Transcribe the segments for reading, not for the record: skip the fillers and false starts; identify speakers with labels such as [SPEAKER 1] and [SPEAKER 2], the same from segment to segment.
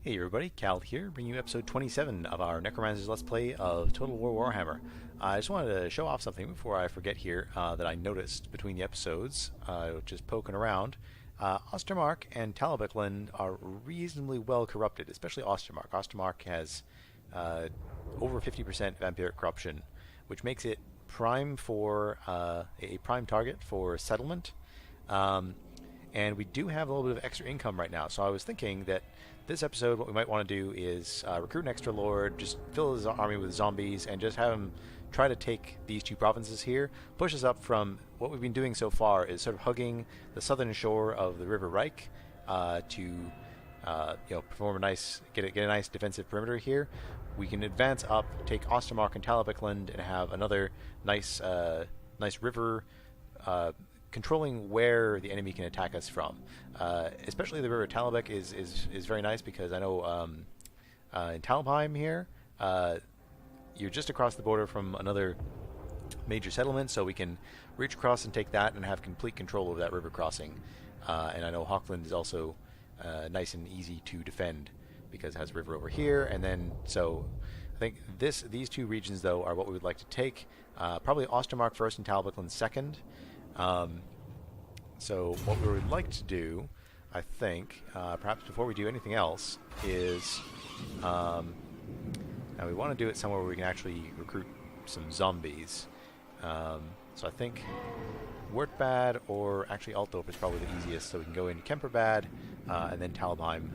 [SPEAKER 1] Hey everybody, Cal here, bringing you episode 27 of our Necromancers Let's Play of Total War Warhammer. I just wanted to show off something before I forget here that I noticed between the episodes, just poking around. Ostermark and Talabecland are reasonably well corrupted, especially Ostermark. Ostermark has over 50% vampiric corruption, which makes it prime for a prime target for settlement. And we do have a little bit of extra income right now, so I was thinking that this episode, what we might want to do is recruit an extra lord, just fill his army with zombies, and just have him try to take these two provinces here, push us up from what we've been doing so far is sort of hugging the southern shore of the River Reich to perform a nice, get a nice defensive perimeter here. We can advance up, take Ostermark and Talabecland, and have another nice river. Controlling where the enemy can attack us from, especially the river Talabek is very nice because I know in Talheim here, you're just across the border from another major settlement, so we can reach across and take that and have complete control over that river crossing. And I know Hochland is also nice and easy to defend because it has a river over here, and then so I think these two regions though are what we would like to take. Probably Ostermark first and Talabecland second. So what we would like to do, I think, perhaps before we do anything else, is now we want to do it somewhere where we can actually recruit some zombies. So I think Wertbad or actually Altdorf is probably the easiest. So we can go into Kemperbad and then Talheim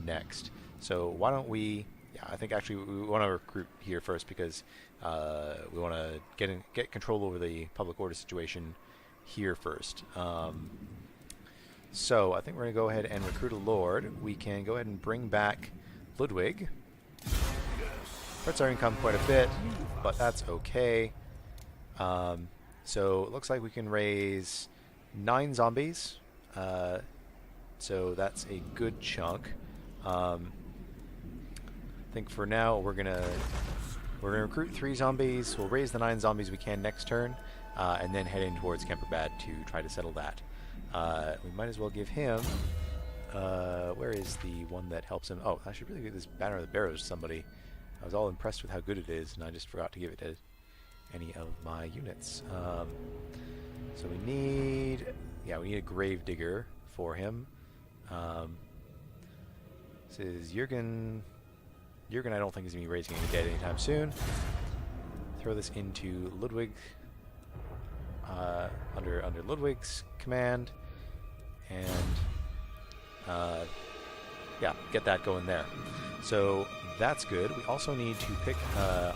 [SPEAKER 1] next. So why don't we? Yeah, I think actually we want to recruit here first because we want to get control over the public order situation here first. So I think we're going to go ahead and recruit a lord. We can go ahead and bring back Ludwig. Hurts our income quite a bit, but that's okay. So it looks like we can raise 9 zombies. So that's a good chunk. I think for now we're gonna recruit 3 zombies. We'll raise the 9 zombies we can next turn, and then head in towards Kemperbad to try to settle that. We might as well give him. Where is the one that helps him? Oh, I should really give this Banner of the Barrows to somebody. I was all impressed with how good it is, and I just forgot to give it to any of my units. So we need a grave digger for him. This is Jürgen. Jürgen, I don't think is going to be raising any dead anytime soon. Throw this into Ludwig, under Ludwig's command, and get that going there. So that's good. We also need to pick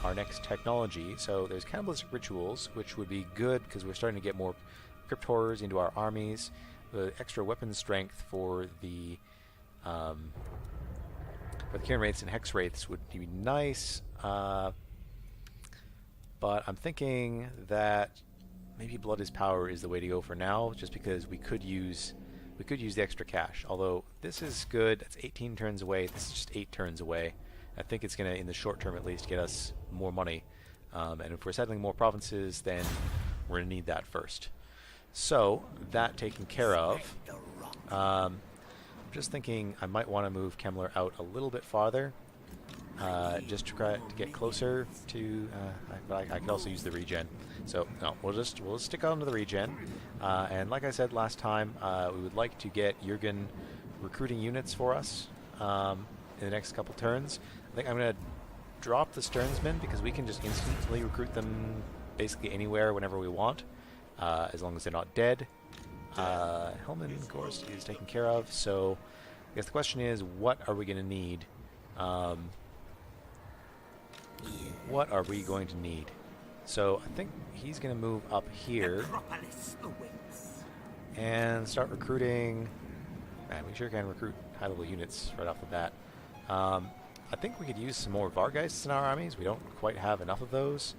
[SPEAKER 1] our next technology. So there's cannibalistic rituals, which would be good because we're starting to get more crypt horrors into our armies. The extra weapon strength for the Kieran Wraiths and Hex Wraiths would be nice, but I'm thinking that maybe Blood is Power is the way to go for now, just because we could use the extra cash. Although this is good, that's 18 turns away. This is just 8 turns away. I think it's going to, in the short term at least, get us more money. And if we're settling more provinces, then we're going to need that first. So that taken care of. I'm just thinking I might want to move Kemmler out a little bit farther, just to try to get closer to. I could also use the regen. So no, we'll just stick on to the regen. And like I said last time, we would like to get Jürgen recruiting units for us in the next couple turns. I think I'm going to drop the Sternsmen because we can just instantly recruit them basically anywhere whenever we want, as long as they're not dead. Hellman, of course, is taken care of. So I guess the question is, what are we going to need? What are we going to need? So I think he's going to move up here and start recruiting. Man, we sure can recruit high-level units right off the bat. I think we could use some more Vargeists in our armies. We don't quite have enough of those.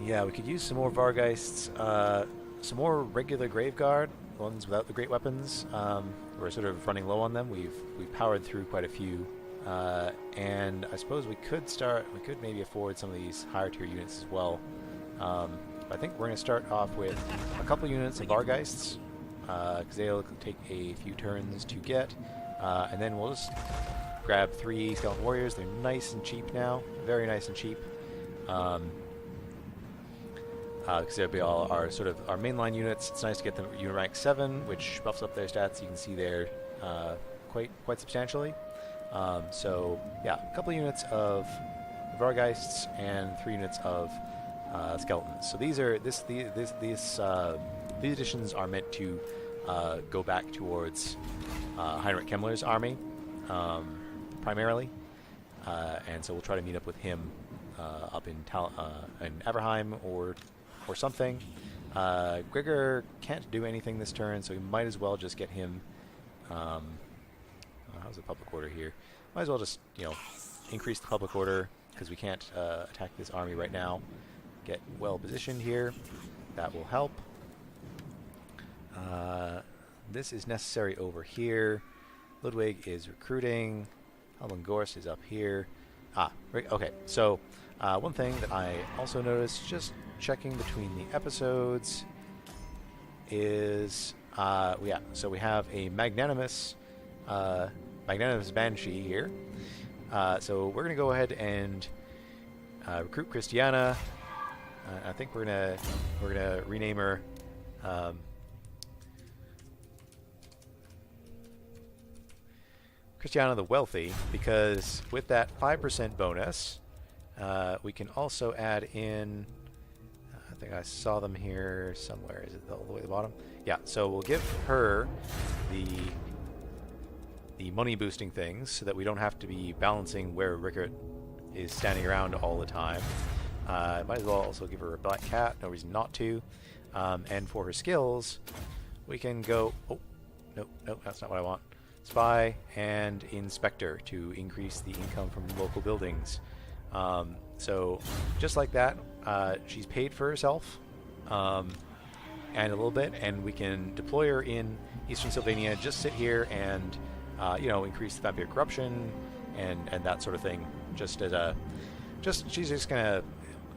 [SPEAKER 1] Yeah, we could use some more Vargeists, some more regular Graveguard, ones without the great weapons. We're sort of running low on them. We've powered through quite a few, and I suppose we could maybe afford some of these higher tier units as well. I think we're going to start off with a couple units of Vargeists, because they'll take a few turns to get. And then we'll just grab 3 skeleton warriors. They're nice and cheap now, very nice and cheap. Because they'll be all our sort of our mainline units. It's nice to get them unit rank 7, which buffs up their stats. You can see there quite substantially. So yeah, a couple of units of Vargeists and 3 units of skeletons. So these additions are meant to go back towards Heinrich Kemmler's army primarily, and so we'll try to meet up with him up in Averheim or something. Grigor can't do anything this turn, so we might as well just get him. How's the public order here? Might as well just increase the public order because we can't attack this army right now. Get well positioned here. That will help. This is necessary over here. Ludwig is recruiting. Helmengorst is up here. Okay. So one thing that I also noticed, just checking between the episodes, is so we have a magnanimous Banshee here. So we're gonna go ahead and recruit Christiana. I think we're gonna rename her. Christiana the Wealthy, because with that 5% bonus, we can also add in. I think I saw them here somewhere. Is it all the way at the bottom? Yeah. So we'll give her the money boosting things so that we don't have to be balancing where Rickert is standing around all the time. Might as well also give her a black cat. No reason not to. And for her skills, we can go. Oh, no, that's not what I want. Spy and Inspector to increase the income from local buildings. So just like that, she's paid for herself and a little bit, and we can deploy her in Eastern Sylvania. Just sit here and increase the vampire corruption and that sort of thing. She's just gonna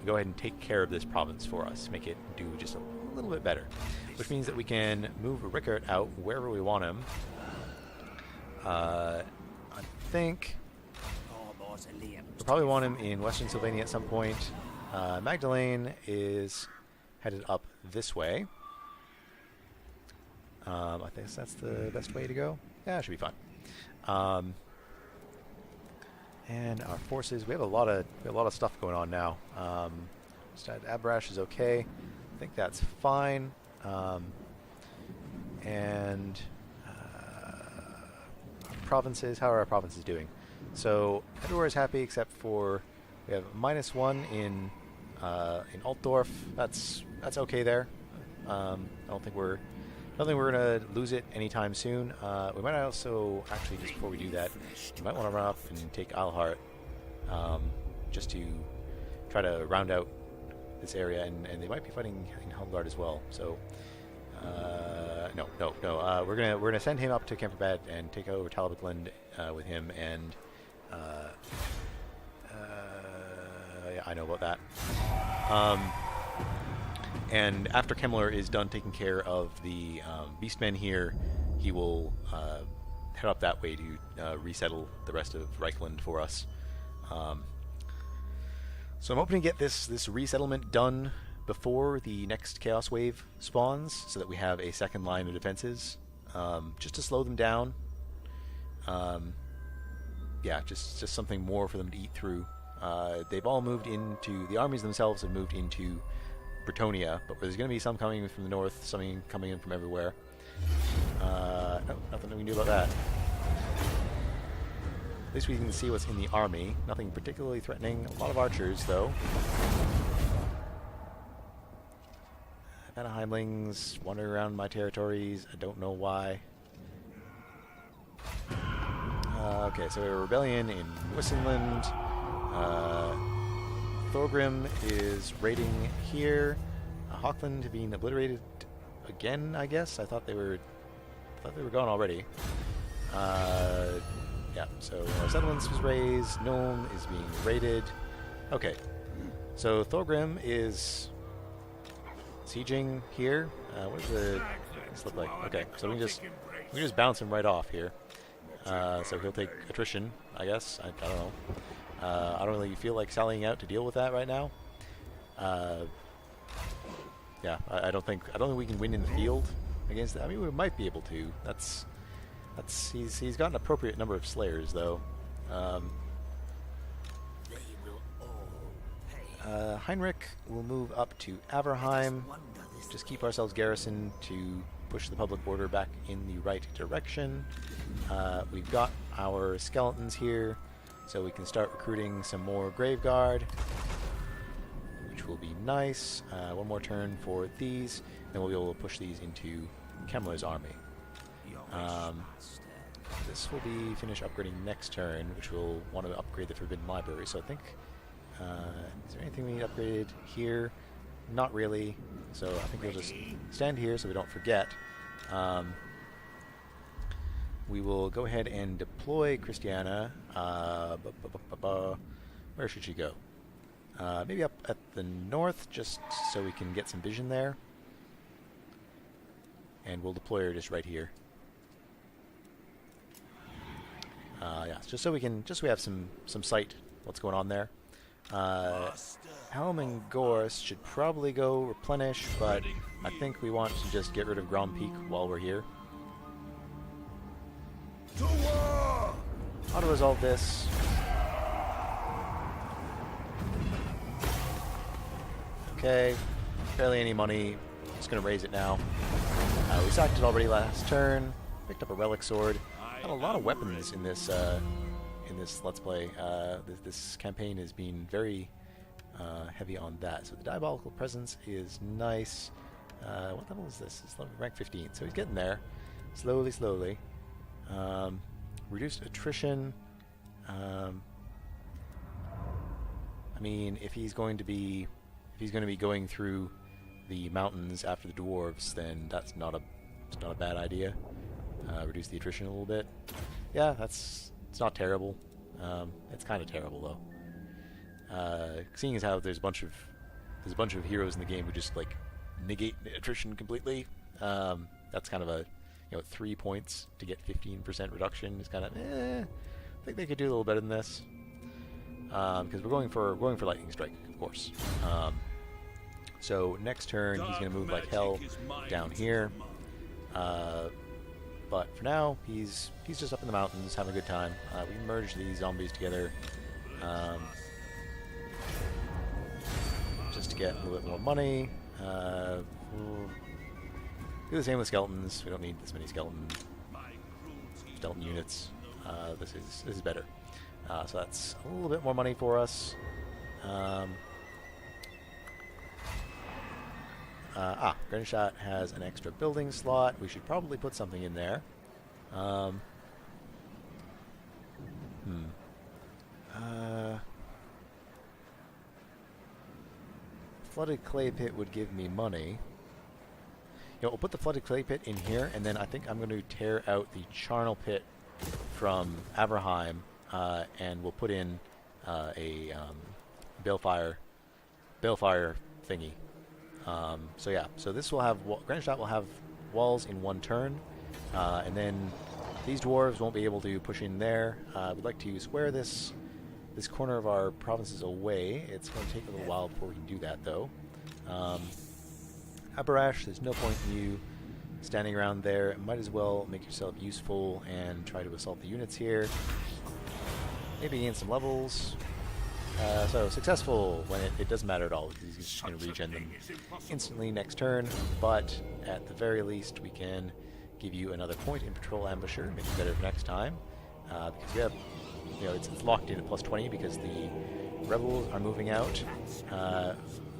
[SPEAKER 1] go ahead and take care of this province for us, make it do just a little bit better, which means that we can move Rickert out wherever we want him. I think we'll probably want him in Western Sylvania at some point. Magdalene is headed up this way. I think that's the best way to go. Yeah, it should be fine. And our forces, we have a lot of stuff going on now. Abrash is okay. I think that's fine. And provinces, how are our provinces doing? So everywhere is happy except for we have -1 in Altdorf. That's okay there. I don't think we're gonna lose it anytime soon. We might also actually, just before we do that, we might want to run up and take Eilhart, just to try to round out this area, and they might be fighting in Helmgard as well. So no. We're gonna send him up to Kemperbad and take over Talbotland with him, and yeah, I know about that. And after Kemmler is done taking care of the Beastmen here, he will head up that way to resettle the rest of Reichland for us. So I'm hoping to get this resettlement done before the next Chaos Wave spawns, so that we have a second line of defenses, just to slow them down. Yeah, just something more for them to eat through. They've all moved into, the armies themselves have moved into Bretonia, but there's going to be some coming in from the north, some coming in from everywhere. No, nothing we can do about that. At least we can see what's in the army. Nothing particularly threatening. A lot of archers, though. Anaheimlings wandering around my territories. I don't know why. Okay, so we have a rebellion in Wissenland. Thorgrim is raiding here. Hochland being obliterated again, I guess. I thought they were gone already. Yeah, so our settlements was raised. Nuln is being raided. Okay, so Thorgrim is sieging here. Where's this look like? Okay, so we can just bounce him right off here. So he'll take attrition, I guess. I don't know. I don't really feel like sallying out to deal with that right now. Yeah, I don't think we can win in the field against that. I mean, we might be able to. He's got an appropriate number of slayers though. Heinrich will move up to Averheim. Just keep ourselves garrisoned to push the public order back in the right direction. We've got our skeletons here, so we can start recruiting some more Graveguard, which will be nice. One more turn for these, then we'll be able to push these into Kemmler's army. This will be finished upgrading next turn, which will want to upgrade the Forbidden Library. So I think, is there anything we need upgraded here? Not really. So I think we'll just stand here so we don't forget. We will go ahead and deploy Christiana. Where should she go? Maybe up at the north, just so we can get some vision there. And we'll deploy her just right here. Yeah, just so we have some sight what's going on there. Helm and Gorse should probably go replenish, but I think we want to just get rid of Grand Peak while we're here. Auto-resolve this. Okay, barely any money. Just gonna raise it now. We sacked it already last turn. Picked up a relic sword. Got a lot of weapons in this Let's Play. This campaign has been very heavy on that. So the Diabolical Presence is nice. What level is this? It's rank 15, so he's getting there. Slowly. Reduced attrition. I mean, if he's going to be going through the mountains after the dwarves, then it's not a bad idea. Reduce the attrition a little bit. Yeah, it's not terrible. It's kind of terrible though. Seeing as how there's a bunch of heroes in the game who just like negate attrition completely. That's kind of a 3 points to get 15% reduction is kind of I think they could do a little better than this. Because we're going for lightning strike, of course. So next turn he's going to move like hell down here. But for now he's just up in the mountains having a good time. We merge these zombies together just to get a little bit more money. We'll do the same with skeletons. We don't need this many skeleton units. This is better. So that's a little bit more money for us. Grenshot has an extra building slot. We should probably put something in there. Flooded clay pit would give me money. We'll put the flooded clay pit in here, and then I think I'm going to tear out the charnel pit from Averheim, and we'll put in a balefire thingy. So yeah, so this will have Grenshot will have walls in one turn, and then these dwarves won't be able to push in there. We'd like to square this corner of our provinces away. It's going to take a little while before we can do that, though. Abarash, there's no point in you standing around there. Might as well make yourself useful and try to assault the units here. Maybe gain some levels. So successful when it doesn't matter at all. He's just going to regen them instantly next turn, but at the very least we can give you another point in Patrol Ambusher, make it better for next time. Because you have, it's locked in at plus 20 because the rebels are moving out.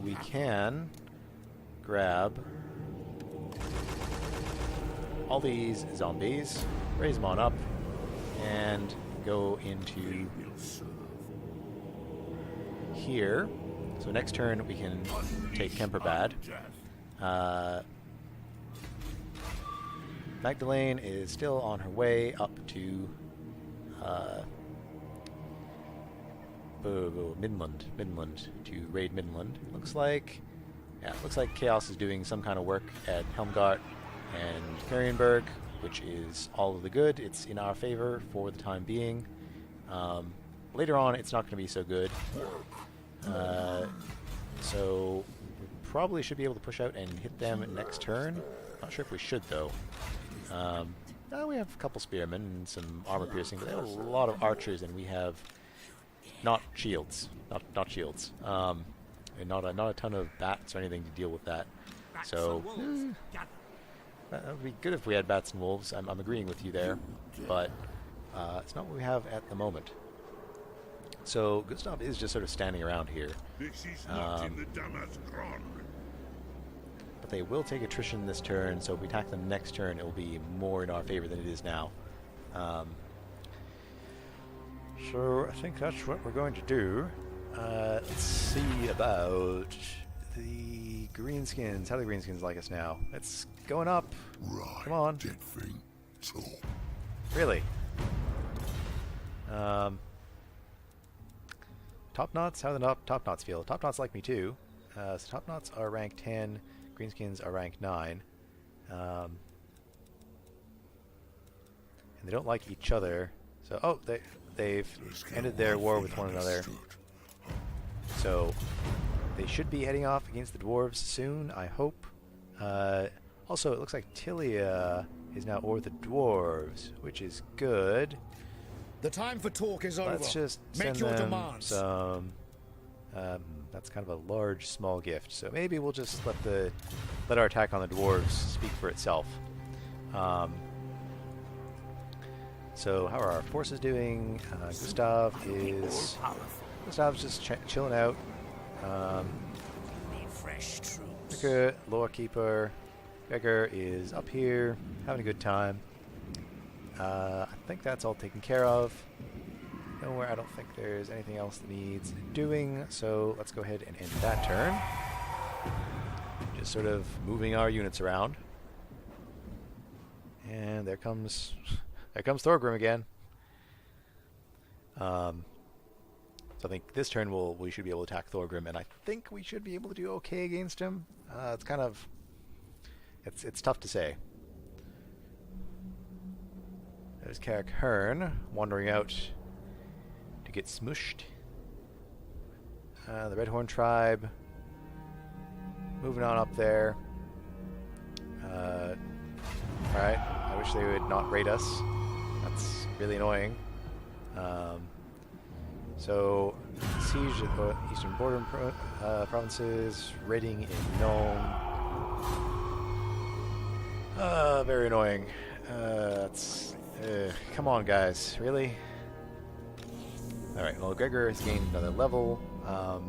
[SPEAKER 1] We can grab all these zombies, raise them on up, and go into here. So next turn we can take Kemperbad. Magdalene is still on her way up to Midland to raid Midland. Looks like Chaos is doing some kind of work at Helmgart, and Marienburg, which is all of the good. It's in our favor for the time being. Later on, it's not going to be so good. So we probably should be able to push out and hit them next turn. Not sure if we should, though. We have a couple spearmen and some armor piercing, but they have a lot of archers, and we have not shields. Not shields. And not a ton of bats or anything to deal with that. So that would be good if we had bats and wolves. I'm agreeing with you there, but it's not what we have at the moment. So Gustav is just sort of standing around here. But they will take attrition this turn, so if we attack them next turn, it will be more in our favor than it is now. So I think that's what we're going to do. Let's see about the Greenskins. How do the Greenskins like us now? It's going up.
[SPEAKER 2] Right.
[SPEAKER 1] Come on. Really? Top Knots? How do the Top Knots feel? Top Knots like me too. So Top Knots are rank 10. Greenskins are rank 9. And they don't like each other. So, they've ended their war with one another. So they should be heading off against the dwarves soon, I hope. Also, it looks like Tilia is now over the dwarves, which is good.
[SPEAKER 3] The time for talk is over.
[SPEAKER 1] Let's just send them some. That's kind of a large, small gift. So maybe we'll just let our attack on the dwarves speak for itself. So how are our forces doing? Gustav's just chilling out. Gregor, Lore Keeper. Gregor is up here, having a good time. I think that's all taken care of. Nowhere, I don't think there's anything else that needs doing, so let's go ahead and end that turn. Just sort of moving our units around. And there comes Thorgrim again. So I think this turn we should be able to attack Thorgrim, and I think we should be able to do okay against him. It's kind of it's tough to say. There's Carrick Hearn wandering out to get smushed. The Redhorn tribe moving on up there. Alright, I wish they would not raid us. That's really annoying. So, siege of the eastern border provinces, raiding in Nuln. Very annoying. Come on, guys, really? Alright, well, Gregor has gained another level. I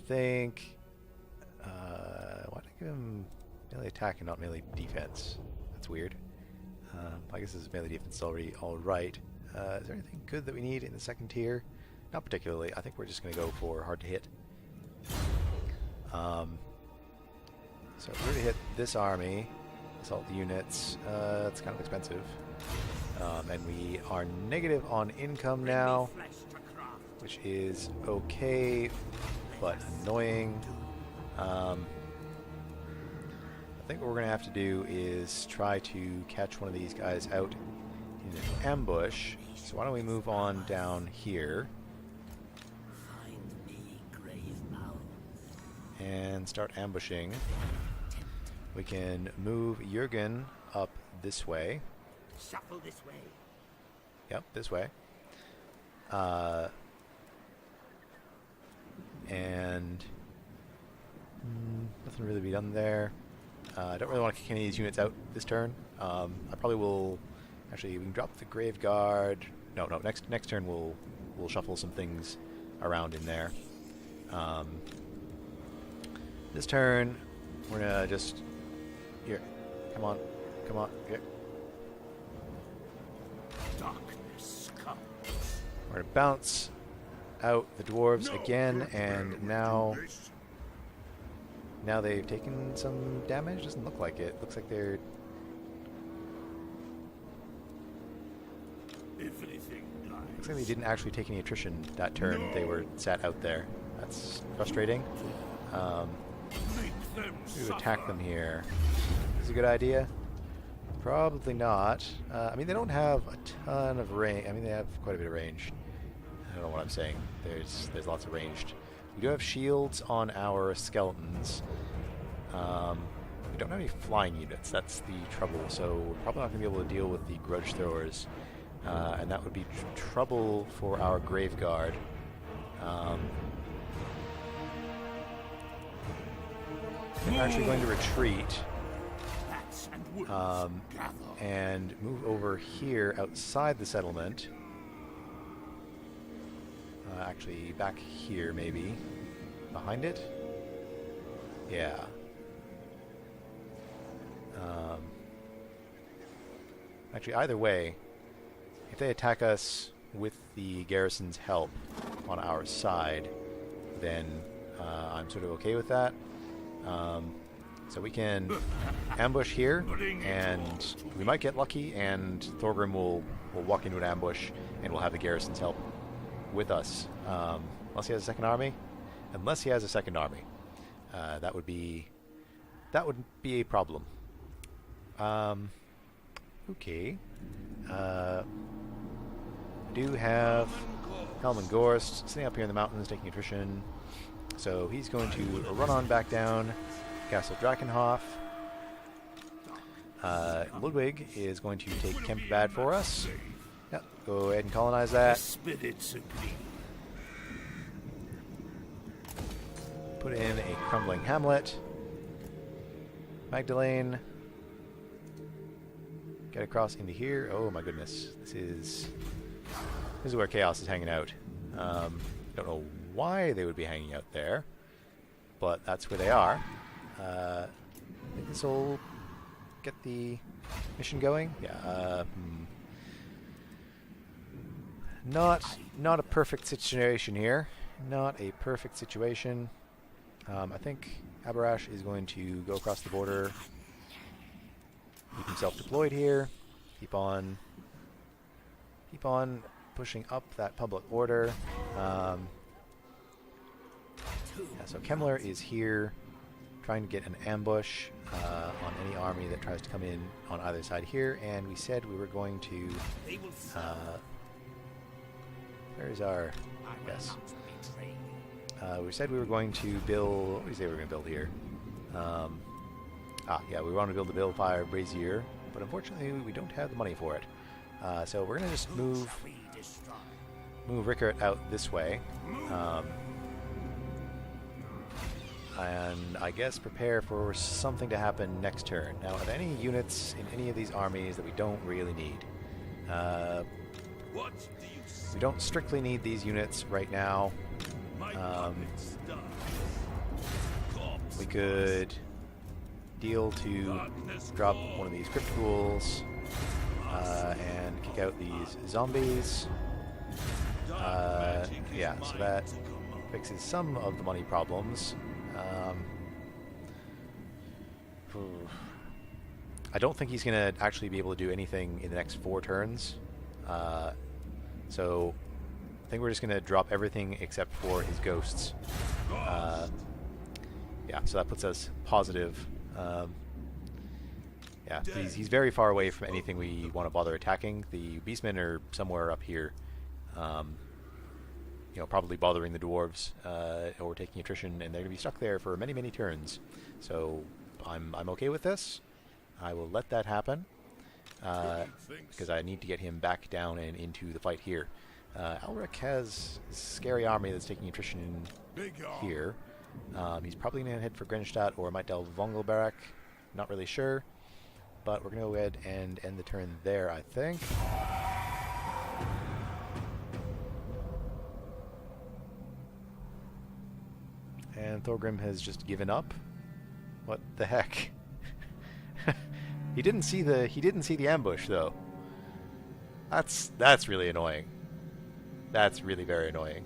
[SPEAKER 1] think. Why did I give him melee attack and not melee defense? That's weird. I guess his melee defense is already alright. Is there anything good that we need in the second tier? Not particularly. I think we're just going to go for hard to hit. So if we're to hit this army, assault the units, it's kind of expensive. And we are negative on income now, which is okay, but annoying. I think what we're going to have to do is try to catch one of these guys out in an ambush. So why don't we move on down here and start ambushing. We can move Jürgen up this way.
[SPEAKER 4] Shuffle this way.
[SPEAKER 1] Yep, this way. And nothing really be done there. I don't really want to kick any of these units out this turn. I probably will. Actually, we can drop the Grave Guard. No. Next turn we'll shuffle some things around in there. This turn we're gonna just here. Come on. Here.
[SPEAKER 4] Darkness comes.
[SPEAKER 1] We're gonna bounce out the dwarves again, and now they've taken some damage. Doesn't look like it. Looks like they're. Looks like they didn't actually take any attrition that turn. They were sat out there. That's frustrating. to attack them here. Is it a good idea? Probably not. I mean, they don't have a ton of range. I mean, they have quite a bit of range. I don't know what I'm saying. There's lots of ranged. We do have shields on our skeletons. We don't have any flying units. That's the trouble. So we're probably not going to be able to deal with the grudge throwers. And that would be trouble for our grave guard. I'm actually going to retreat and move over here outside the settlement. Actually, back here maybe. Behind it? Yeah. Actually, either way, if they attack us with the garrison's help on our side, then I'm sort of okay with that. So we can ambush here, and we might get lucky, and Thorgrim will walk into an ambush, and we'll have the garrison's help with us. Unless he has a second army. Unless he has a second army. That would be a problem. Okay. We do have Helman Gorst sitting up here in the mountains taking attrition. So he's going to run on back down Castle Drakenhof. Ludwig is going to take Kempbad for us. Yep, go ahead and colonize that. Put in a crumbling hamlet. Magdalene. Get across into here. Oh my goodness. This is where chaos is hanging out. Don't know why they would be hanging out there, but that's where they are. I think this will get the mission going. Yeah. Not a perfect situation here. Not a perfect situation. I think Abarash is going to go across the border. Keep himself deployed here. Keep on pushing up that public order. Yeah, so Kemmler is here trying to get an ambush on any army that tries to come in on either side here, and we said we were going to where's our yes we said we were going to build, what did we say we were going to build here? Yeah, we wanted to build the Balefire Brazier, but unfortunately we don't have the money for it. So we're going to just move Rickert out this way. And I guess prepare for something to happen next turn. Now, are there any units in any of these armies that we don't really need? We don't strictly need these units right now. We could deal to drop one of these crypt ghouls and kick out these zombies. Yeah, so that fixes some of the money problems. I don't think he's going to actually be able to do anything in the next 4 turns. So I think we're just going to drop everything except for his ghosts. Yeah, so that puts us positive. Yeah, he's very far away from anything we want to bother attacking. The beastmen are somewhere up here. You know, probably bothering the dwarves or taking attrition, and they're going to be stuck there for many, many turns. So I'm okay with this. I will let that happen because I need to get him back down and into the fight here. Elric has a scary army that's taking attrition here. He's probably going to head for Grenstadt or might delve Vongelbarak. Not really sure, but we're going to go ahead and end the turn there, I think. And Thorgrim has just given up. What the heck? He didn't see the ambush though. That's really annoying. That's really very annoying.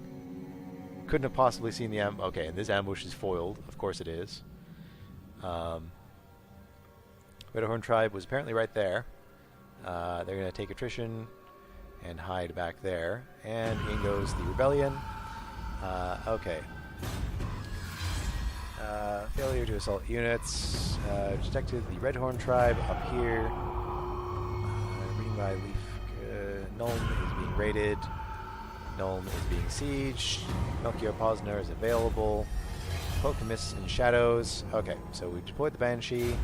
[SPEAKER 1] Couldn't have possibly seen the ambush. Okay, and this ambush is foiled. Of course it is. Widowhorn tribe was apparently right there. They're going to take attrition and hide back there. And in goes the rebellion. Okay. Failure to assault units. Detected the Redhorn tribe up here. Reading by Leaf. Nuln is being raided. Nuln is being sieged. Melchior Posner is available. Poke Mists and Shadows. Okay, so we deployed the Banshee.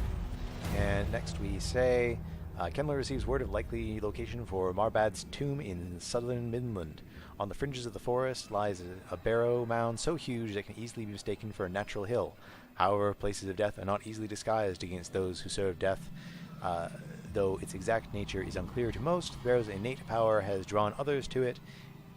[SPEAKER 1] And next we say, Kemmler receives word of likely location for Marbad's tomb in southern Midland. On the fringes of the forest lies a barrow mound so huge that it can easily be mistaken for a natural hill. However, places of death are not easily disguised against those who serve death. Though its exact nature is unclear to most, the barrow's innate power has drawn others to it,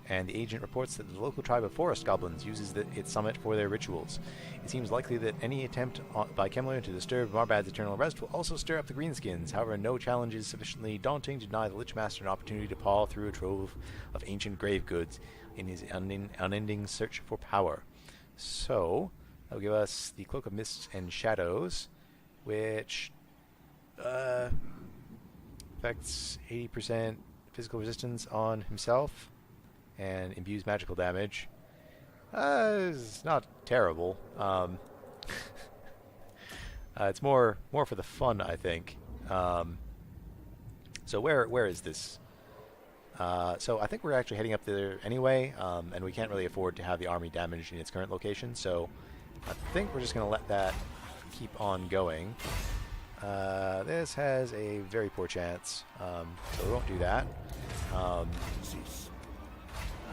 [SPEAKER 1] and the agent reports that the local tribe of forest goblins uses its summit for their rituals. It seems likely that any attempt by Kemmler to disturb Marbad's eternal rest will also stir up the Greenskins. However, no challenge is sufficiently daunting to deny the Lich Master an opportunity to paw through a trove of ancient grave goods in his unending search for power. So, that'll give us the Cloak of Mists and Shadows, which affects 80% physical resistance on himself and imbues magical damage. It's not terrible. It's more for the fun, I think. So where is this? So I think we're actually heading up there anyway, and we can't really afford to have the army damaged in its current location, so I think we're just going to let that keep on going. This has a very poor chance, so we won't do that.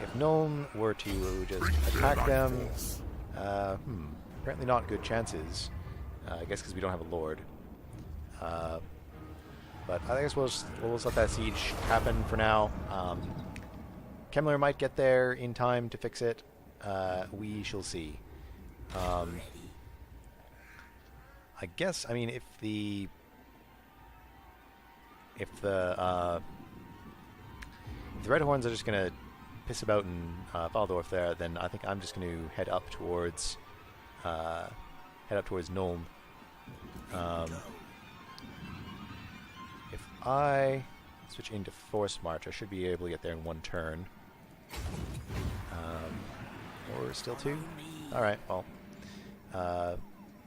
[SPEAKER 1] If Nuln were to just attack them, apparently not good chances. I guess because we don't have a lord. But I guess we'll just let that siege happen for now. Kemmler might get there in time to fix it. We shall see. I guess, I mean, if the Redhorns are just gonna piss about in Valdorf there, then I think I'm just going to head up towards Nuln. If I switch into Force March, I should be able to get there in one turn. Or still two? Alright, well,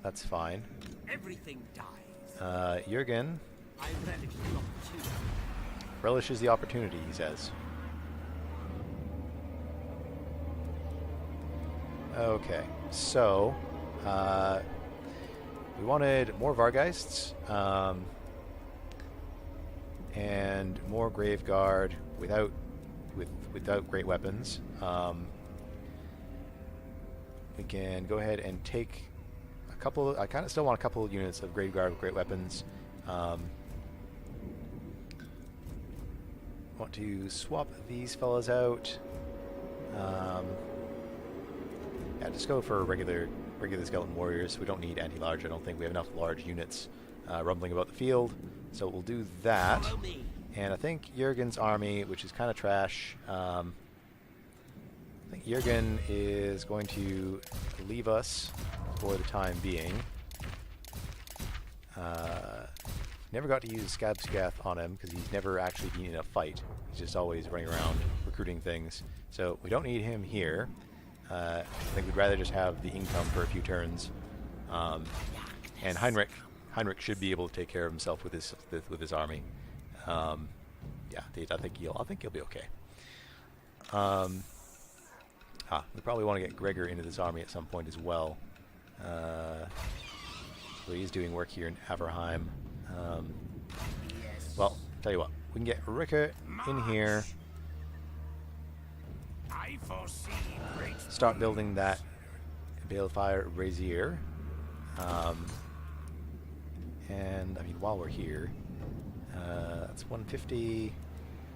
[SPEAKER 1] that's fine.
[SPEAKER 4] Everything dies.
[SPEAKER 1] Jürgen
[SPEAKER 4] I relish the opportunity.
[SPEAKER 1] relishes the opportunity, he says. Okay, so we wanted more Vargeists and more Graveguard without great weapons. We can go ahead and take a couple. I kind of still want a couple of units of Graveguard with great weapons. Want to swap these fellas out. Yeah, just go for regular skeleton warriors. We don't need anti-large. I don't think we have enough large units rumbling about the field, so we'll do that. And I think Jürgen's army, which is kind of trash, I think Jürgen is going to leave us for the time being. Never got to use Scabscath on him because he's never actually been in a fight. He's just always running around recruiting things. So we don't need him here. I think we'd rather just have the income for a few turns, and Heinrich should be able to take care of himself with his army. Yeah, I think he'll be okay. We probably want to get Gregor into this army at some point as well. So he's doing work here in Averheim. Well, tell you what, we can get Ricker in here. Start building that Balefire Brazier. And, I mean, while we're here, that's 150.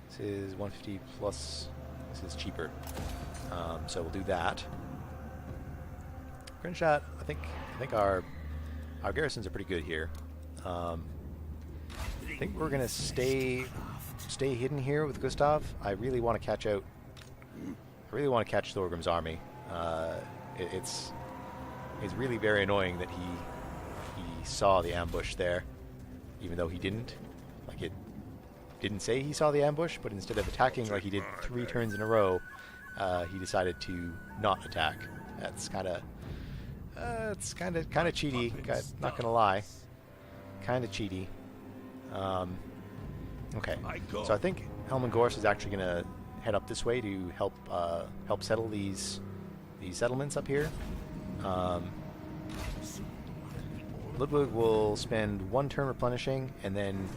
[SPEAKER 1] This is 150 plus. This is cheaper. So we'll do that. Grinshot, I think our garrisons are pretty good here. I think we're gonna stay hidden here with Gustav. I really want to catch Thorgrim's army. It's really very annoying that he saw the ambush there, even though he didn't. Like, it didn't say he saw the ambush, but instead of attacking like he did 3 turns in a row, he decided to not attack. That's kind of It's kind of cheaty. Not gonna lie, kind of cheaty. Okay, so I think Helm and Gorse is actually gonna head up this way to help settle these settlements up here. Ludwig will spend 1 turn replenishing, and then,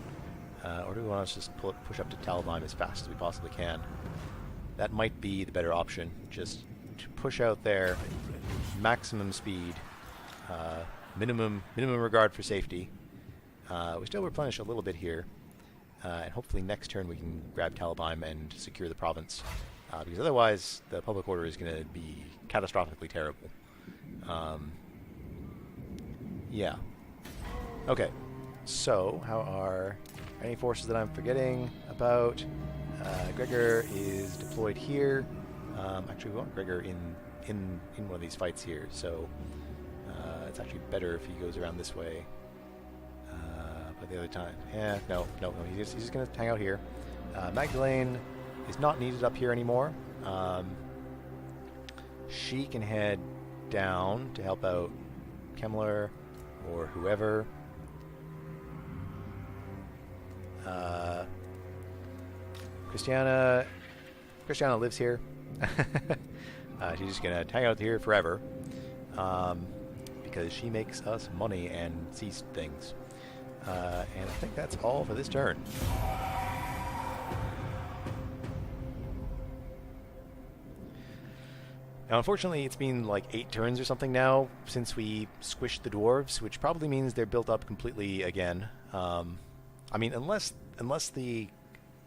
[SPEAKER 1] or do we want to just push up to Talabheim as fast as we possibly can? That might be the better option. Just to push out there, maximum speed, minimum regard for safety. We still replenish a little bit here, and hopefully next turn we can grab Talabheim and secure the province, because otherwise the public order is going to be catastrophically terrible. Yeah. Okay. So, how are any forces that I'm forgetting about? Gregor is deployed here. Actually, we want Gregor in one of these fights here, so it's actually better if he goes around this way. But the other time, no, he's just going to hang out here. Magdalene is not needed up here anymore. She can head down to help out Kemmler or whoever. Christiana lives here. She's just gonna hang out here forever, because she makes us money and sees things. And I think that's all for this turn. Now, unfortunately, it's been like 8 turns or something now since we squished the dwarves, which probably means they're built up completely again. I mean, unless the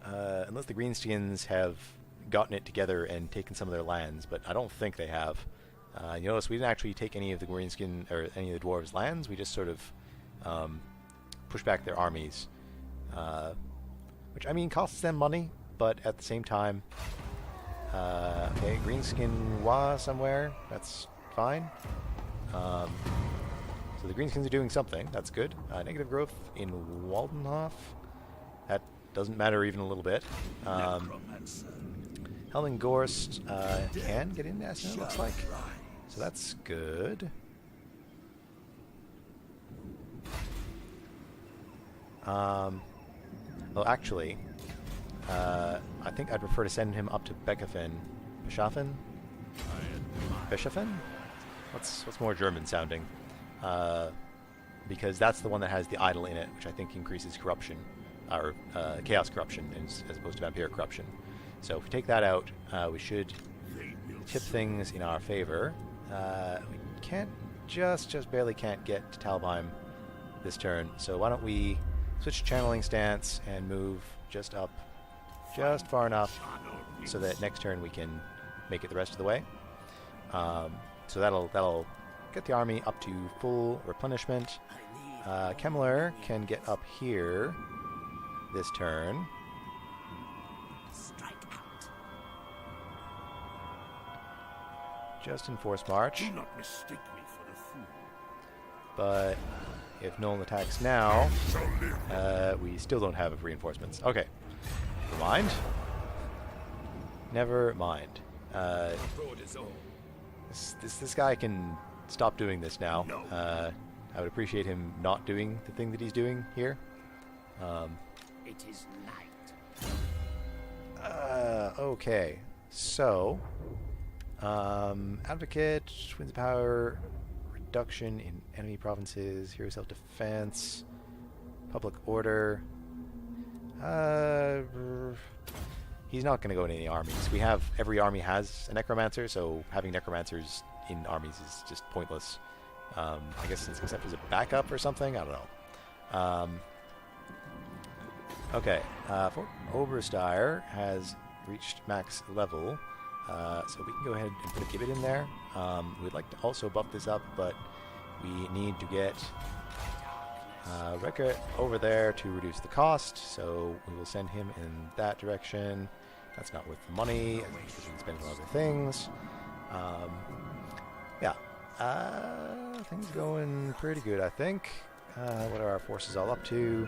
[SPEAKER 1] Greenskins have gotten it together and taken some of their lands, but I don't think they have. You notice we didn't actually take any of the Greenskin or any of the dwarves' lands. We just sort of pushed back their armies, which I mean costs them money, but at the same time. Okay, Greenskin Wa somewhere. That's fine. So the Greenskins are doing something. That's good. Negative growth in Waldenhof. That doesn't matter even a little bit. Helmengorst can get in Essen, it looks like. So that's good. Well, actually... I think I'd prefer to send him up to Bischofin. Bischofin? What's more German sounding? Because that's the one that has the idol in it, which I think increases corruption, or chaos corruption as opposed to vampire corruption. So if we take that out, we should tip things in our favor. We can't just barely can't get to Talabheim this turn. So why don't we switch channeling stance and move just up. Just far enough so that next turn we can make it the rest of the way. So that'll get the army up to full replenishment. Kemmler can get up here this turn. Just in force march.
[SPEAKER 3] Do not mistake me for a fool.
[SPEAKER 1] But if Nolan attacks now, we still don't have reinforcements. Okay. Never mind. This guy can stop doing this now. I would appreciate him not doing the thing that he's doing here.
[SPEAKER 4] It is night.
[SPEAKER 1] Okay. So, Advocate, wins power, reduction in enemy provinces, hero self-defense, public order. He's not going to go in any armies. Every army has a Necromancer, so having Necromancers in armies is just pointless. I guess except as a backup or something. I don't know. Okay, Fort Obersteyr has reached max level, so we can go ahead and put a gibbet in there. We'd like to also buff this up, but we need to get Wrecker over there to reduce the cost, so we will send him in that direction. That's not worth the money, because we can spend it on other things. Yeah, things going pretty good, I think. What are our forces all up to?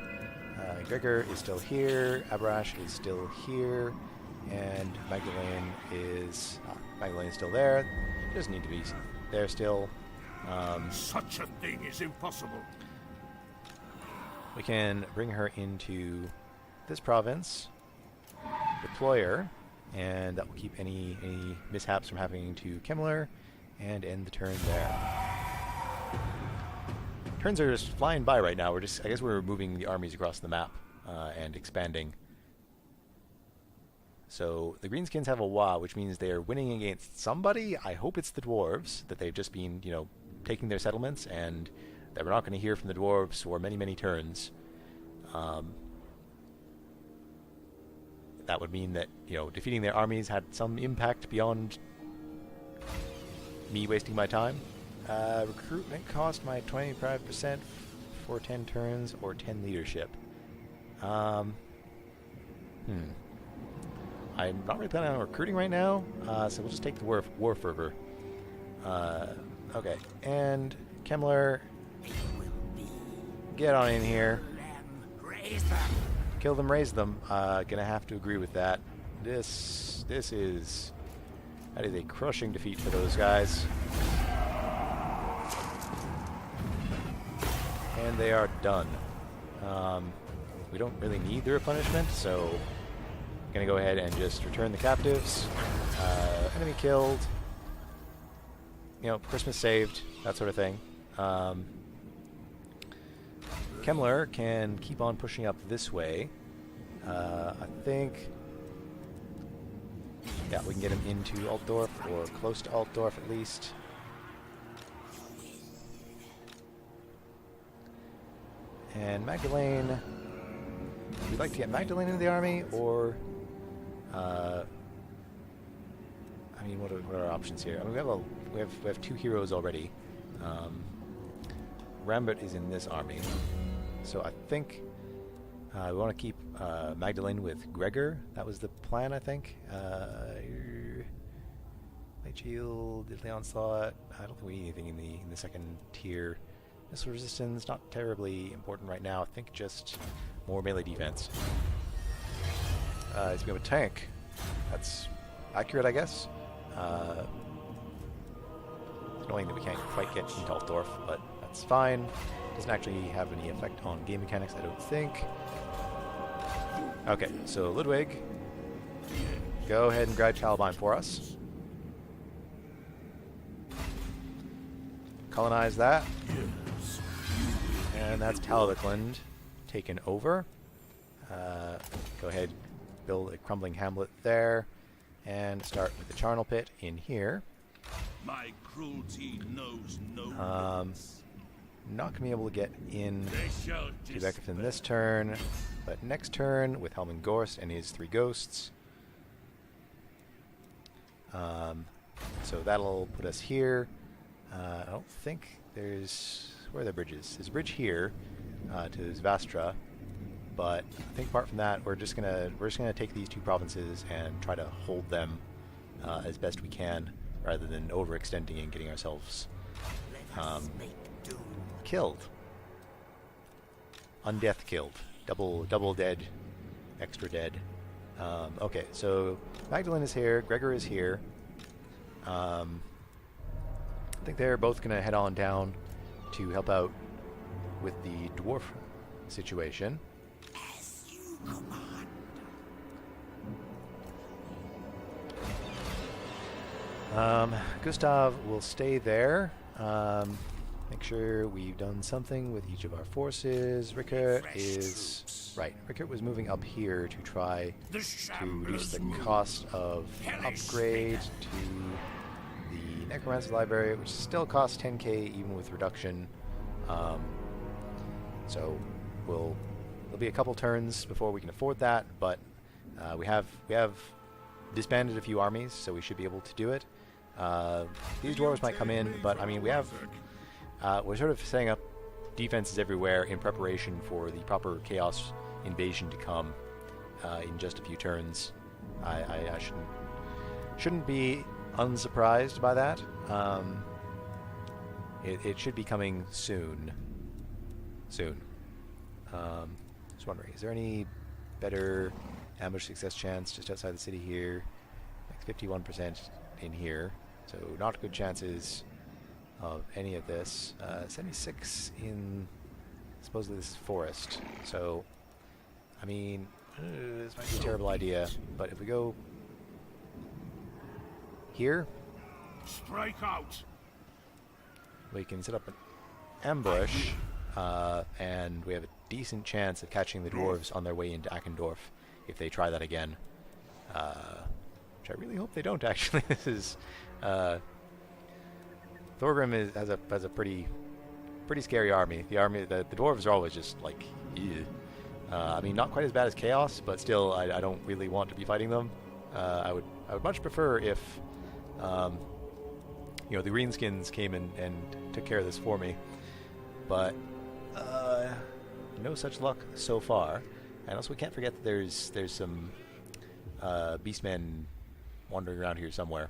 [SPEAKER 1] Gregor is still here, Abrash is still here, and Magdalene is still there. Doesn't need to be there still.
[SPEAKER 3] Such a thing is impossible.
[SPEAKER 1] We can bring her into this province, deploy her, and that will keep any mishaps from happening to Kemmler, and end the turn there. Turns are just flying by right now. I guess we're moving the armies across the map and expanding. So the Greenskins have a Wa, which means they are winning against somebody. I hope it's the dwarves, that they've just been, taking their settlements, and that we're not going to hear from the dwarves for many, many turns. That would mean that, defeating their armies had some impact beyond me wasting my time. Recruitment cost my 25% for 10 turns or 10 leadership. I'm not really planning on recruiting right now, so we'll just take the war fervor. Okay, and Kemmler, get on in here. Kill them, raise them. Gonna have to agree with that. That is a crushing defeat for those guys. And they are done. We don't really need the replenishment, so I'm gonna go ahead and just return the captives. Enemy killed. Christmas saved, that sort of thing. Kemmler can keep on pushing up this way. I think, yeah, we can get him into Altdorf, or close to Altdorf at least. And Magdalene, we'd like to get Magdalene into the army, or what are our options here? I mean, we have two heroes already. Rambert is in this army, so I think we want to keep Magdalene with Gregor. That was the plan, I think. Light Shield, Deadly Onslaught. I don't think we need anything in the second tier. Missile resistance, not terribly important right now. I think just more melee defense. He's going to have a tank. That's accurate, I guess. It's annoying that we can't quite get into Altdorf, but that's fine. Doesn't actually have any effect on game mechanics, I don't think. Okay, so Ludwig, go ahead and grab Chalabine for us. Colonize that. And that's Talabekland taken over. Go ahead, build a crumbling hamlet there, and start with the charnel pit in here.
[SPEAKER 3] My cruelty knows no
[SPEAKER 1] not gonna be able to get in to Beckefin this turn, but next turn with Helman Gorst and his 3 ghosts. So that'll put us here. I don't think there's... Where are the bridges? There's a bridge here to Zvastra, but I think apart from that, we're just gonna take these 2 provinces and try to hold them as best we can, rather than overextending and getting ourselves killed. Undeath killed. Double dead, extra dead. Okay, so Magdalene is here, Gregor is here. I think they're both gonna head on down to help out with the dwarf situation.
[SPEAKER 4] As you command.
[SPEAKER 1] Gustav will stay there. Make sure we've done something with each of our forces. Rickert is... Right, Rickert was moving up here to try to reduce the cost of upgrade to the Necromancer Library, which still costs 10k even with reduction. So there'll be a couple turns before we can afford that, but we have disbanded a few armies, so we should be able to do it. These dwarves might come in, but I mean we're sort of setting up defenses everywhere in preparation for the proper chaos invasion to come in just a few turns. I shouldn't be unsurprised by that. It should be coming soon. Just wondering, is there any better ambush success chance just outside the city here? Like 51% in here, so not good chances. of any of this. 76 in supposedly this is forest. So, I mean, this might be a terrible idea. But if we go here,
[SPEAKER 3] Strike out.
[SPEAKER 1] we can set up an ambush, and we have a decent chance of catching the dwarves on their way into Ackendorf if they try that again. Which I really hope they don't. Actually, this is Thorgrim has a pretty scary army. The dwarves are always just like, ew. I mean, not quite as bad as Chaos, but still, I don't really want to be fighting them. I would much prefer if the Greenskins came and took care of this for me. But no such luck so far. And also, we can't forget that there's some beastmen wandering around here somewhere.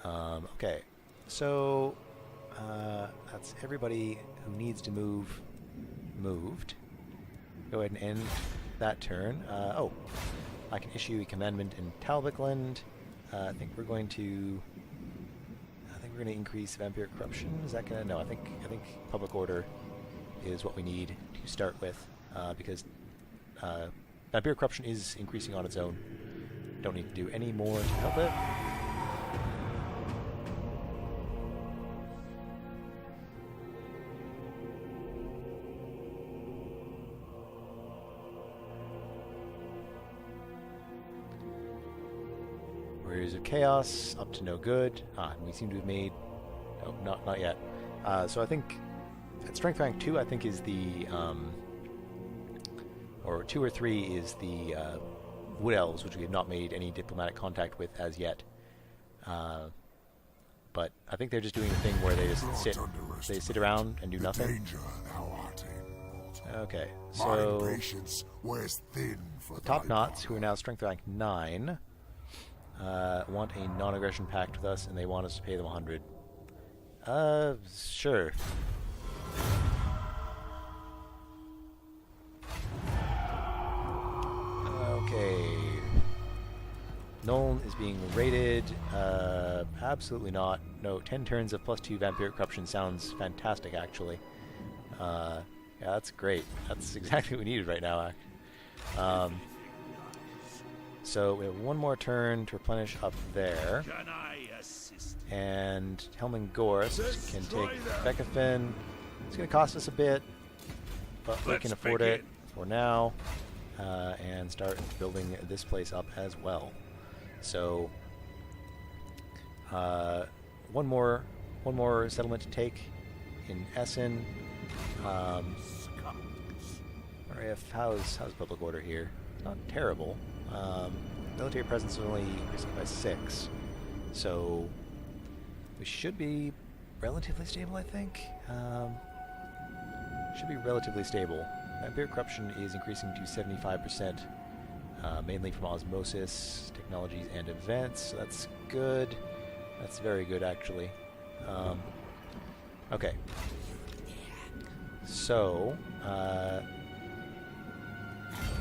[SPEAKER 1] Okay, so that's everybody who needs to move moved. Go ahead and end that turn. I can issue a commandment in Talbotland. I think we're going to increase vampiric corruption. Is that gonna? No, I think public order is what we need to start with, because vampiric corruption is increasing on its own. Don't need to do any more to help it. Warriors of Chaos, up to no good. We seem to have made... Oh, not yet. So I think at Strength Rank 2, I think is the... or 2 or 3 is the Wood Elves, which we have not made any diplomatic contact with as yet. But I think they're just doing the thing where they just sit around and do nothing. Okay, so the Top Knots, who are now Strength Rank 9, want a non-aggression pact with us, and they want us to pay them 100. Sure. Okay. Nolan is being raided. Absolutely not. No, 10 turns of +2 vampiric corruption sounds fantastic, actually. Yeah, that's great. That's exactly what we needed right now. So we have one more turn to replenish up there.
[SPEAKER 3] Can I assist?
[SPEAKER 1] And Helming Gorst can take Bekafin. It's going to cost us a bit, but we can afford it for now. And start building this place up as well. So one more settlement to take in Essen. How's public order here? Not terrible. Military presence is only increasing by 6, so we should be relatively stable, I think. Should be relatively stable. Vampiric corruption is increasing to 75%, mainly from osmosis, technologies, and events. So that's good. That's very good, actually. Okay. So,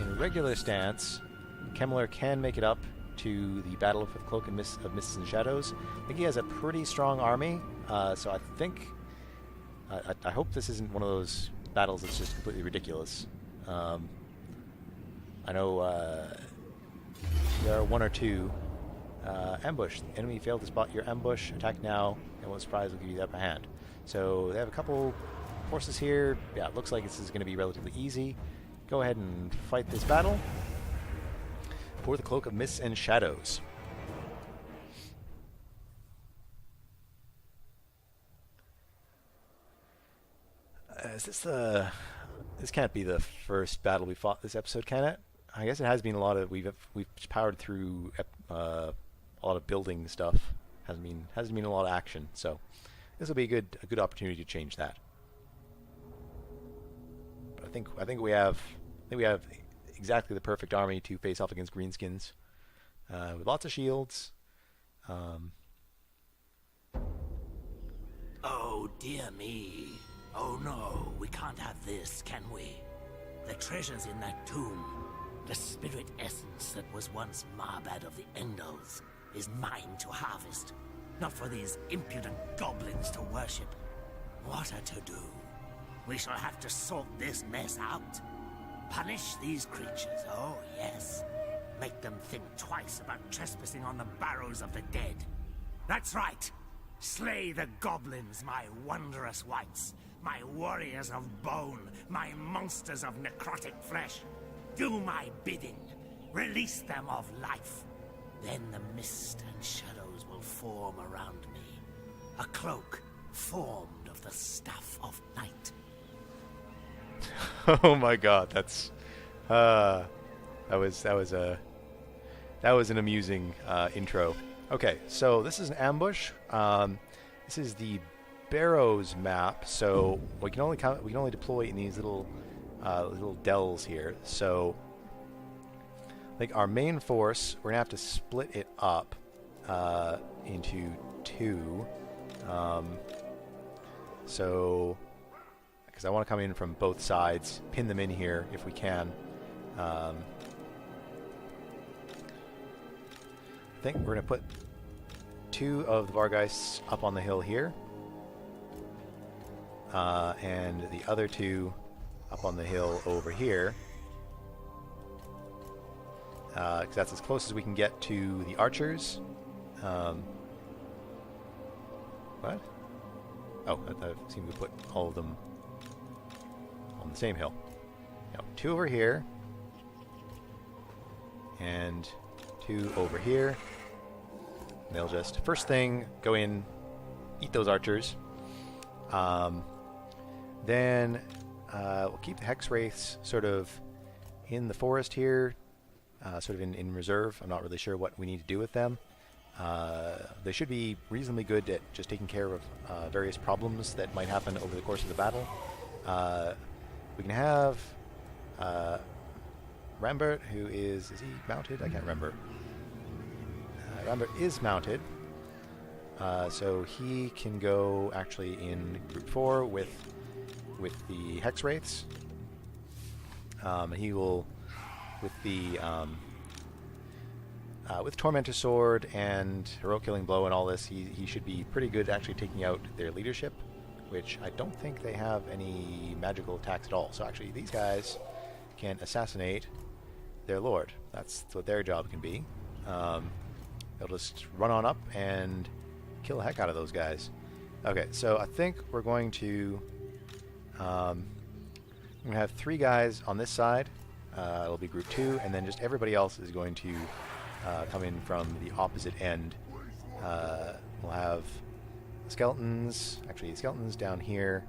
[SPEAKER 1] in a regular stance, Kemmler can make it up to the Battle of Cloak and Mists and Shadows. I think he has a pretty strong army, so I think... I hope this isn't one of those battles that's just completely ridiculous. I know there are 1 or 2. Ambush. The enemy failed to spot your ambush. Attack now, and won't surprise will give you the upper hand. So they have a couple forces here. Yeah, it looks like this is going to be relatively easy. Go ahead and fight this battle for the Cloak of Mists and Shadows. Is this the... This can't be the first battle we fought this episode, can it? I guess it has been a lot of... We've powered through a lot of building stuff. Hasn't been a lot of action, so this will be a good opportunity to change that. But I think we have exactly the perfect army to face off against Greenskins, with lots of shields.
[SPEAKER 4] Oh, dear me. Oh no, we can't have this, can we? The treasures in that tomb, the spirit essence that was once Marbad of the Endals, is mine to harvest, not for these impudent goblins to worship. What a to-do. We shall have to sort this mess out. Punish these creatures, oh yes. Make them think twice about trespassing on the barrows of the dead. That's right. Slay the goblins, my wondrous wights. My warriors of bone, my monsters of necrotic flesh. Do my bidding. Release them of life. Then the mist and shadows will form around me. A cloak formed of the stuff of night.
[SPEAKER 1] Oh my god, that was an amusing intro. Okay, so this is an ambush. This is the Barrows map, so we can only deploy in these little dells here. So, like our main force, we're gonna have to split it up into two. So, because I want to come in from both sides, pin them in here if we can. I think we're gonna put two of the Vargeists up on the hill here. And the other two up on the hill over here. Because that's as close as we can get to the archers. What? Oh, I seem to put all of them on the same hill. Now, two over here. And two over here. And they'll just, first thing, go in, eat those archers. Then we'll keep the Hex Wraiths sort of in the forest here, sort of in reserve. I'm not really sure what we need to do with them. They should be reasonably good at just taking care of various problems that might happen over the course of the battle. We can have Rambert, who is he mounted? I can't remember. Rambert is mounted. So he can go actually in group 4 with the Hex Wraiths. He will, with the with Tormentor Sword and Heroic Killing Blow and all this, he should be pretty good at actually taking out their leadership, which I don't think they have any magical attacks at all. So actually these guys can assassinate their lord. That's what their job can be. They'll just run on up and kill the heck out of those guys. Okay, so I think we're going to have 3 guys on this side. It'll be group 2, and then just everybody else is going to come in from the opposite end. We'll have skeletons, actually skeletons down here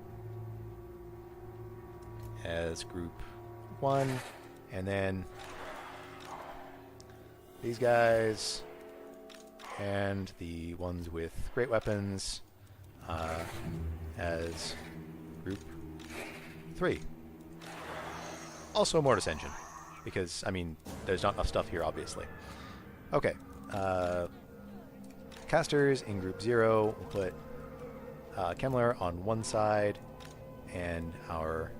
[SPEAKER 1] as group 1, and then these guys and the ones with great weapons as group 3. Also Mortis Engine, because, I mean, there's not enough stuff here, obviously. Okay, casters in group 0, we'll put Kemmler on one side and our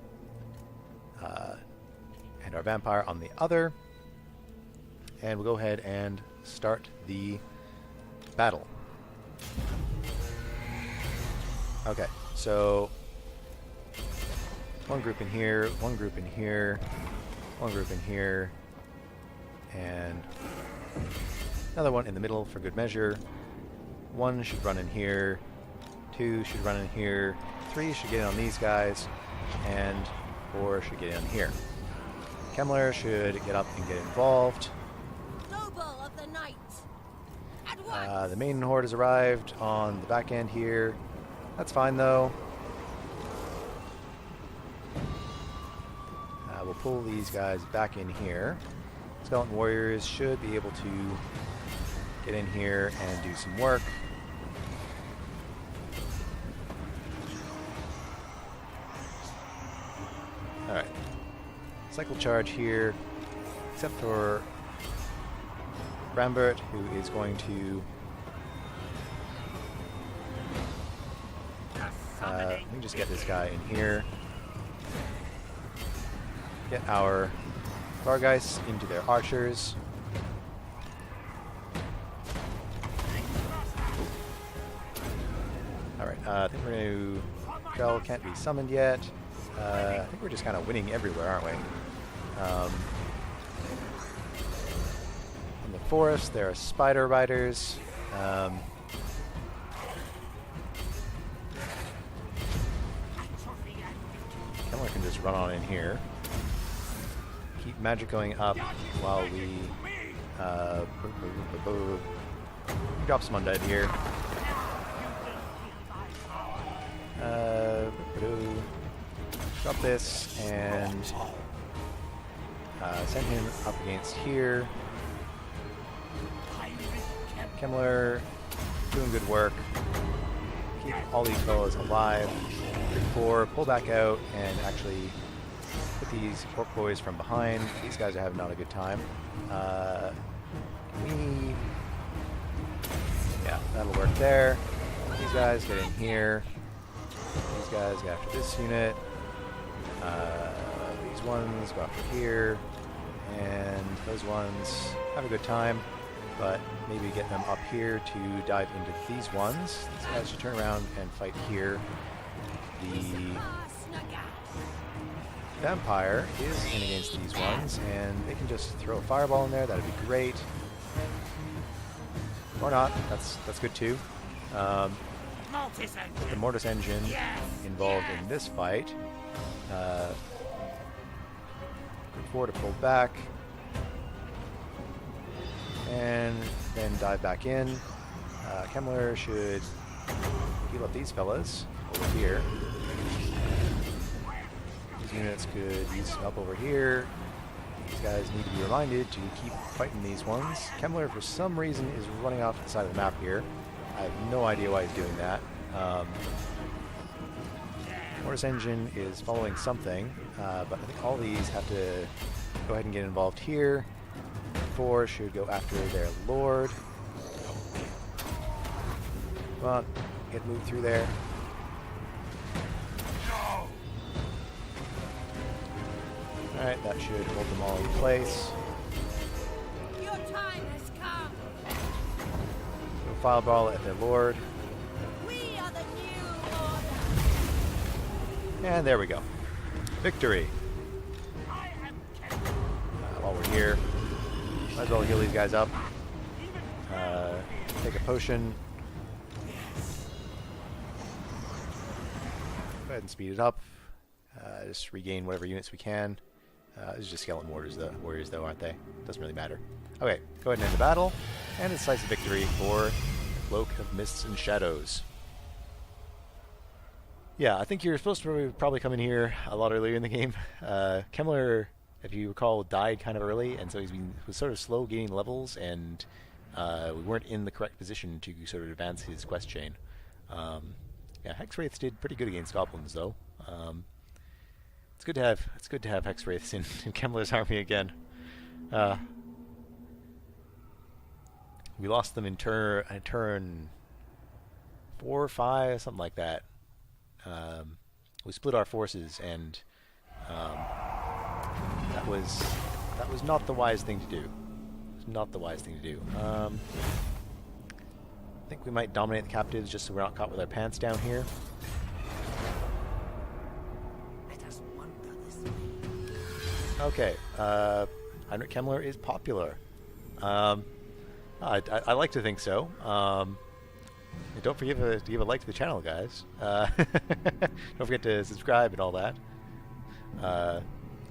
[SPEAKER 1] vampire on the other, and we'll go ahead and start the battle. Okay, so one group in here, one group in here, one group in here, and another one in the middle for good measure. 1 should run in here, 2 should run in here, 3 should get in on these guys, and 4 should get in here. Kemmler should get up and get involved.
[SPEAKER 2] Noble of the night. At once.
[SPEAKER 1] The main horde has arrived on the back end here. That's fine though. We'll pull these guys back in here. Skeleton warriors should be able to get in here and do some work. Alright. Cycle charge here, except for Rambert, who is going to let me just get this guy in here. Get our Vargeists into their archers. Alright, I think we're going to spell can't be summoned yet. I think we're just kind of winning everywhere, aren't we? In the forest, there are spider riders. Kemmler can just run on in here. Keep magic going up while we drop some undead here. Drop this and send him up against here. Kemmler doing good work. Keep all these fellows alive. 3-4, pull back out and actually put these orc boys from behind. These guys are having not a good time. Yeah, that'll work there. These guys get in here. These guys go after this unit. These ones go after here. And those ones have a good time, but maybe get them up here to dive into these ones. These guys should turn around and fight here. The vampire is in against these ones, and they can just throw a fireball in there. That'd be great. Or not. That's good too. Put the Mortis engine involved in this fight. Good 4 to pull back. And then dive back in. Kemmler should heal up these fellas over here. These units could use some help over here. These guys need to be reminded to keep fighting these ones. Kemmler, for some reason, is running off to the side of the map here. I have no idea why he's doing that. Mortis engine is following something, but I think all these have to go ahead and get involved here. 4 should go after their lord. Come on, get moved through there. Alright, that should hold them all in place.
[SPEAKER 2] Your time has come.
[SPEAKER 1] Go fireball at their lord.
[SPEAKER 2] We are the new order.
[SPEAKER 1] And there we go. Victory. While we're here, might as well heal these guys up. Take a potion. Go ahead and speed it up. Just regain whatever units we can. These are just skeleton warriors though, aren't they? Doesn't really matter. Okay, go ahead and end the battle. And a decisive victory for the Cloak of Mists and Shadows. Yeah, I think you're supposed to probably come in here a lot earlier in the game. Kemmler, if you recall, died kind of early, and so was sort of slow gaining levels, and we weren't in the correct position to sort of advance his quest chain. Yeah, Hexwraiths did pretty good against goblins, though. It's good to have Hexwraiths in Kemmler's army again. We lost them in turn 4 or 5, something like that. We split our forces, and that was not the wise thing to do. It's not the wise thing to do. I think we might dominate the captives just so we're not caught with our pants down here. Okay, Heinrich Kemmler is popular. I like to think so. Don't forget to give a like to the channel, guys. Don't forget to subscribe and all that. I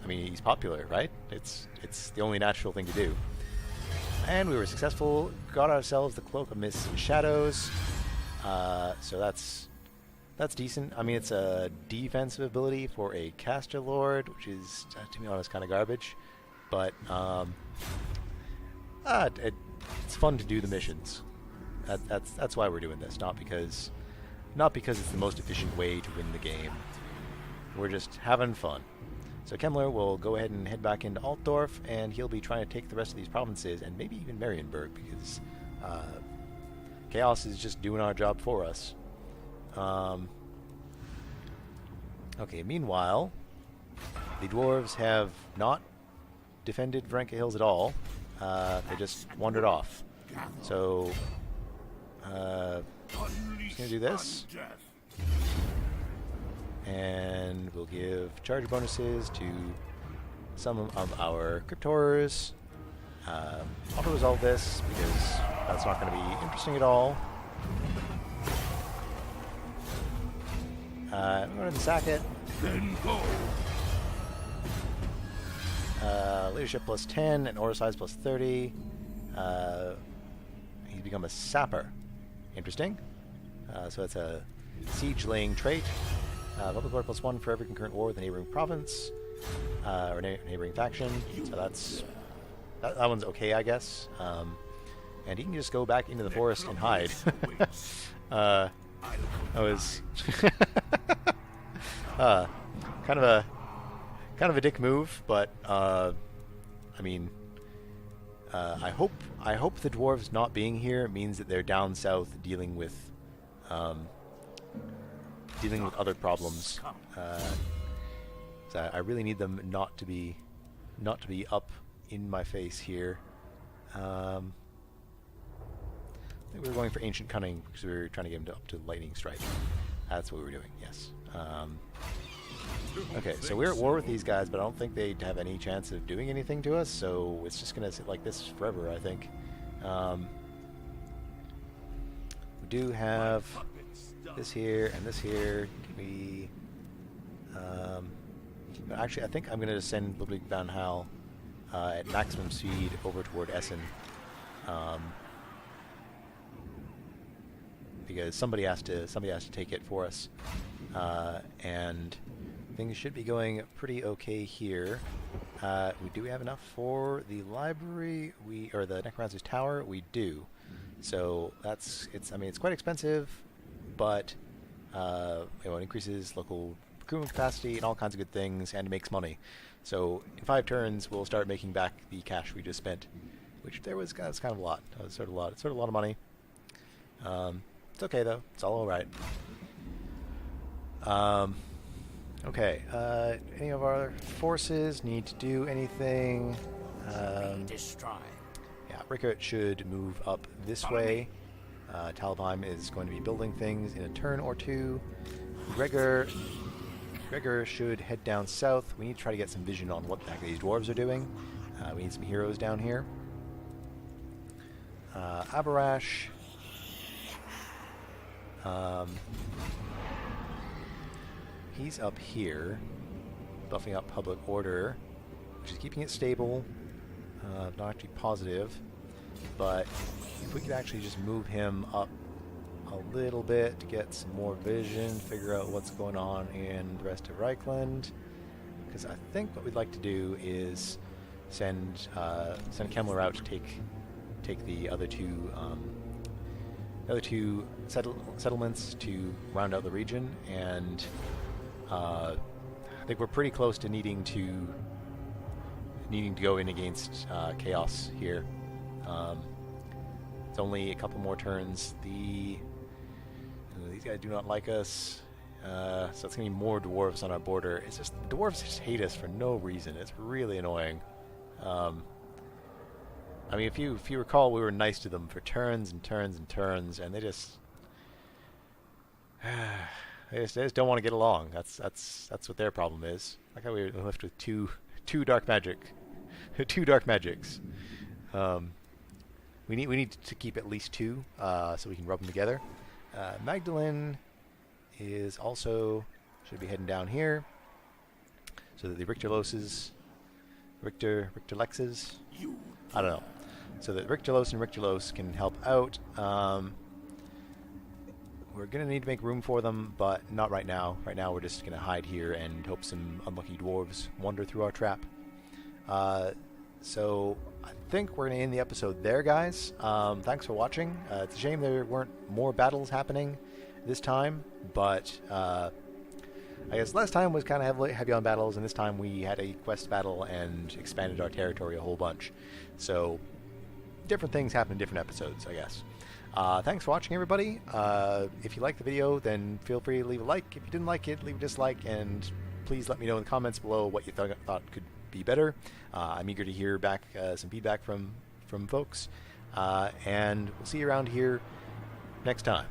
[SPEAKER 1] mean, he's popular, right? It's the only natural thing to do. And we were successful. Got ourselves the Cloak of Mists and Shadows. So that's decent. I mean, it's a defensive ability for a caster lord, which is, to be honest, kind of garbage. But it's fun to do the missions. That's why we're doing this, not because it's the most efficient way to win the game. We're just having fun. So Kemmler will go ahead and head back into Altdorf, and he'll be trying to take the rest of these provinces, and maybe even Marienburg, because Chaos is just doing our job for us. Okay, meanwhile, the dwarves have not defended Varenka Hills at all. They just wandered off. So, just gonna do this. And we'll give charge bonuses to some of our cryptors. I'll resolve this because that's not going to be interesting at all. I'm going to sack it.
[SPEAKER 3] Then go.
[SPEAKER 1] Leadership plus 10 and order size plus 30. He's become a sapper. Interesting. So that's a siege laying trait. Public order plus 1 for every concurrent war with a neighboring province or neighboring faction. So that's that one's okay, I guess. And he can just go back into the forest and hide. That was kind of a dick move, but I mean, I hope the dwarves not being here means that they're down south dealing with other problems. So I really need them not to be up in my face here. I think we were going for Ancient Cunning because we were trying to get him up to Lightning Strike. That's what we were doing, yes. Okay, so we're at war with these guys, but I don't think they'd have any chance of doing anything to us, so it's just going to sit like this forever, I think. We do have this here and this here. Can we... actually, I think I'm going to send Ludwig van Hal at maximum speed over toward Essen. Because somebody has to take it for us, and things should be going pretty okay here. Do we have enough for the library? Or the Necromancer's Tower? We do. So I mean, it's quite expensive, but it increases local procurement capacity and all kinds of good things, and it makes money. So in 5 turns, we'll start making back the cash we just spent, which that's kind of a lot. It's sort of a lot of money. It's okay though. It's all right. Okay. Any of our forces need to do anything?
[SPEAKER 4] Destroy.
[SPEAKER 1] Yeah, Rickert should move up this way. Talabheim is going to be building things in a turn or two. Gregor should head down south. We need to try to get some vision on what the heck these dwarves are doing. We need some heroes down here. Abarash. He's up here, buffing up public order, which is keeping it stable, not actually positive, but if we could actually just move him up a little bit to get some more vision, figure out what's going on in the rest of Reichland, because I think what we'd like to do is send Kemmler out to take the other two settlements to round out the region, and I think we're pretty close to needing to go in against Chaos here. It's only a couple more turns. These guys do not like us, so it's gonna be more dwarves on our border. It's just dwarves just hate us for no reason. It's really annoying. I mean, if you recall, we were nice to them for turns and turns and turns, and they just don't want to get along. That's what their problem is. Like how we were left with two dark magics. We need to keep at least 2 so we can rub them together. Magdalene is also should be heading down here, so that the Richter Lexes, I don't know. So that Richterlos and Richterlos can help out. We're going to need to make room for them, but not right now. Right now we're just going to hide here and hope some unlucky dwarves wander through our trap. So I think we're going to end the episode there, guys. Thanks for watching. It's a shame there weren't more battles happening this time, but I guess last time was kind of heavy on battles, and this time we had a quest battle and expanded our territory a whole bunch. So different things happen in different episodes, I guess. Thanks for watching, everybody. If you liked the video, then feel free to leave a like. If you didn't like it, leave a dislike, and please let me know in the comments below what you thought could be better. I'm eager to hear back some feedback from folks, and we'll see you around here next time.